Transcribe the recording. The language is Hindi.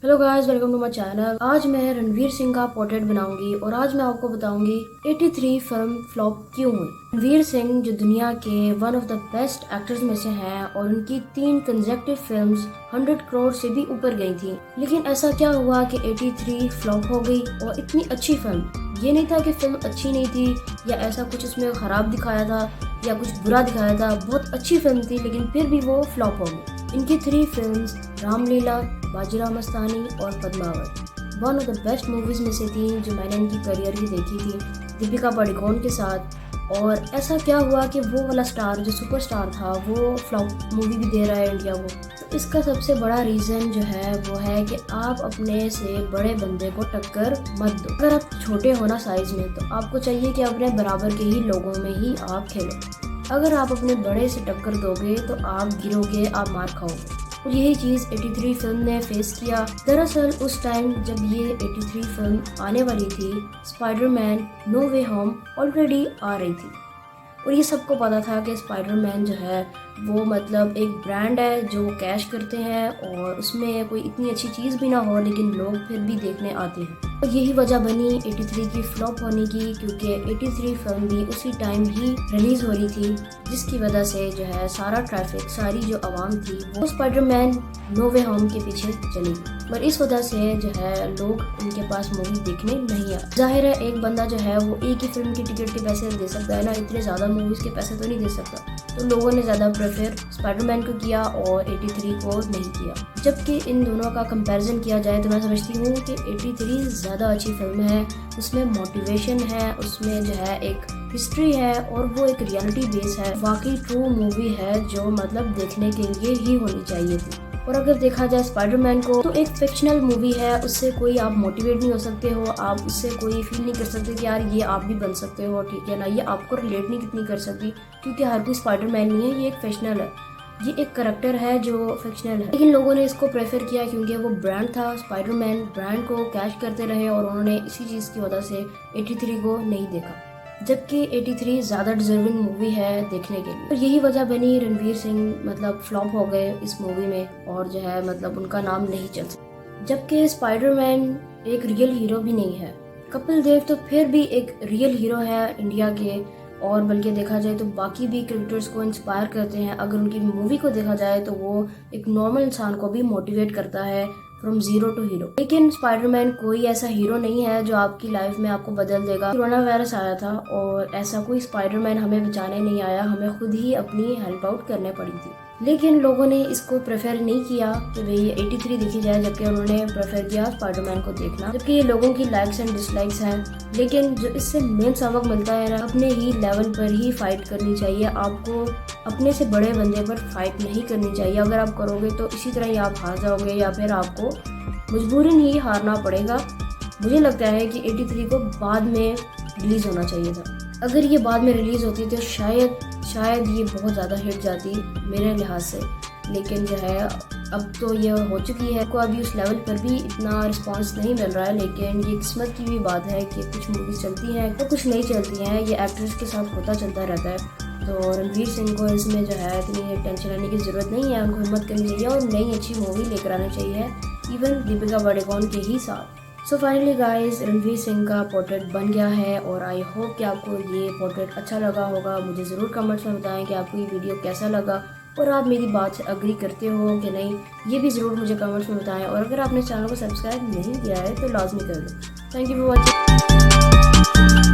Hello guys, welcome to my channel. आज मैं रणवीर सिंह का पोर्ट्रेट बनाऊंगी और आज मैं आपको बताऊंगी 83 फिल्म फ्लॉप क्यों हुई। रणवीर सिंह जो दुनिया के one of the best actors में से हैं और उनकी 3 कंसेक्टिव फिल्म्स 100 करोड़ से भी ऊपर गई थी, लेकिन ऐसा क्या हुआ कि 83 फ्लॉप हो गई। और इतनी अच्छी फिल्म, ये नहीं था कि फिल्म अच्छी नहीं थी या ऐसा कुछ उसमें खराब दिखाया था या कुछ बुरा दिखाया था। बहुत अच्छी फिल्म थी लेकिन फिर भी वो फ्लॉप हो गई। इनकी 3 फिल्म्स रामलीला, बाजीराव मस्तानी और Padmaavat one of the best movies में से थी जो मैंने इनकी करियर की देखी थी दीपिका पादुकोण के साथ। और ऐसा क्या हुआ कि वो वाला स्टार जो सुपरस्टार था वो फ्लॉप मूवी भी दे रहा है इंडिया को। तो इसका सबसे बड़ा रीज़न जो है वो है कि आप अपने से बड़े बंदे को टक्कर मत दो। अगर आप छोटे हो ना साइज में तो आपको चाहिए कि अपने बराबर के ही लोगों में ही आप खेलो। अगर आप अपने बड़े से टक्कर दोगे तो आप गिरोगे, आप मार खाओगे। और यही चीज़ 83 फिल्म ने फेस किया। दरअसल उस टाइम जब ये 83 फिल्म आने वाली थी, स्पाइडरमैन नो वे होम ऑलरेडी आ रही थी और ये सबको पता था कि स्पाइडरमैन जो है वो मतलब एक ब्रांड है जो कैश करते हैं और उसमें कोई इतनी अच्छी चीज़ भी ना हो लेकिन लोग फिर भी देखने आते हैं। और यही वजह बनी 83 की फ्लॉप होने की, क्योंकि 83 फिल्म भी उसी टाइम ही रिलीज हो रही थी, जिसकी वजह से जो है सारा ट्रैफिक, सारी जो आवाम थी वो स्पाइडरमैन नो वे होम के पीछे चली गई। पर इस वजह से जो है लोग उनके पास मूवी देखने नहीं आए। जाहिर है एक बंदा जो है वो एक ही फिल्म की टिकट के पैसे दे सकता है ना, इतने ज़्यादा मूवीज़ के पैसे तो नहीं दे सकता। तो लोगों ने ज़्यादा प्रेफर स्पाइडरमैन को किया और 83 को नहीं किया। जबकि इन दोनों का कंपैरिजन किया जाए तो मैं समझती हूँ कि 83 ज़्यादा अच्छी फिल्म है। उसमें मोटिवेशन है, उसमें जो है एक हिस्ट्री है और वो एक रियलिटी बेस है। वाकई ट्रू मूवी है जो मतलब देखने के लिए ही होनी चाहिए थी। और अगर देखा जाए स्पाइडरमैन को तो एक फिक्शनल मूवी है, उससे कोई आप मोटिवेट नहीं हो सकते हो, आप उससे कोई फील नहीं कर सकते कि यार ये आप भी बन सकते हो, ठीक है ना। ये आपको रिलेट नहीं कितनी कर सकती क्योंकि हर कोई स्पाइडरमैन नहीं है, ये एक फिक्शनल है, ये एक करैक्टर है जो फिक्शनल है। लेकिन लोगों ने इसको प्रेफर किया क्योंकि वो ब्रांड था, स्पाइडरमैन ब्रांड को कैश करते रहे और उन्होंने इसी चीज़ की वजह से 83 को नहीं देखा, जबकि 83 ज़्यादा डिजर्विंग मूवी है देखने के लिए। तो यही वजह बनी रणवीर सिंह मतलब फ्लॉप हो गए इस मूवी में और जो है मतलब उनका नाम नहीं चल सका। जबकि स्पाइडरमैन एक रियल हीरो भी नहीं है, कपिल देव तो फिर भी एक रियल हीरो है इंडिया के, और बल्कि देखा जाए तो बाकी भी क्रिकेटर्स को इंस्पायर करते हैं। अगर उनकी मूवी को देखा जाए तो वो एक नॉर्मल इंसान को भी मोटिवेट करता है फ्रॉम जीरो टू हीरो। लेकिन स्पाइडरमैन कोई ऐसा हीरो नहीं है जो आपकी लाइफ में आपको बदल देगा। कोरोना वायरस आया था और ऐसा कोई स्पाइडरमैन हमें बचाने नहीं आया, हमें खुद ही अपनी हेल्प आउट करने पड़ी थी। लेकिन लोगों ने इसको प्रेफर नहीं किया कि भाई 83 देखी जाए, जबकि उन्होंने प्रेफर किया स्पाइडरमैन को देखना। जबकि ये लोगों की लाइक्स एंड डिसलाइक्स हैं, लेकिन जो इससे मेन सबक मिलता है ना, अपने ही लेवल पर ही फाइट करनी चाहिए। आपको अपने से बड़े बंदे पर फाइट नहीं करनी चाहिए। अगर आप करोगे तो इसी तरह ही आप हार जाओगे या फिर आपको मजबूरन ही हारना पड़ेगा। मुझे लगता है कि 83 को बाद में रिलीज़ होना चाहिए था। अगर ये बाद में रिलीज़ होती तो शायद ये बहुत ज़्यादा हिट जाती मेरे लिहाज से। लेकिन जो है अब तो ये हो चुकी है, को अभी उस लेवल पर भी इतना रिस्पांस नहीं मिल रहा है। लेकिन ये किस्मत की भी बात है कि कुछ मूवीज़ चलती हैं तो कुछ नहीं चलती हैं, ये एक्ट्रेस के साथ होता चलता रहता है। तो रणवीर सिंह को इसमें जो है इतनी टेंशन लेने की ज़रूरत नहीं है, उनको हिम्मत करनी चाहिए और नई अच्छी मूवी लेकर आनी चाहिए, इवन दीपिका पादुकोण के ही साथ। So finally guys, Ranveer Singh का पोर्ट्रेट बन गया है और आई होप कि आपको ये पोर्ट्रेट अच्छा लगा होगा। मुझे ज़रूर कमेंट्स में बताएं कि आपको ये वीडियो कैसा लगा और आप मेरी बात से अग्री करते हो कि नहीं, ये भी ज़रूर मुझे कमेंट्स में बताएं। और अगर आपने चैनल को सब्सक्राइब नहीं किया है तो लाजमी कर दो। Thank you for watching.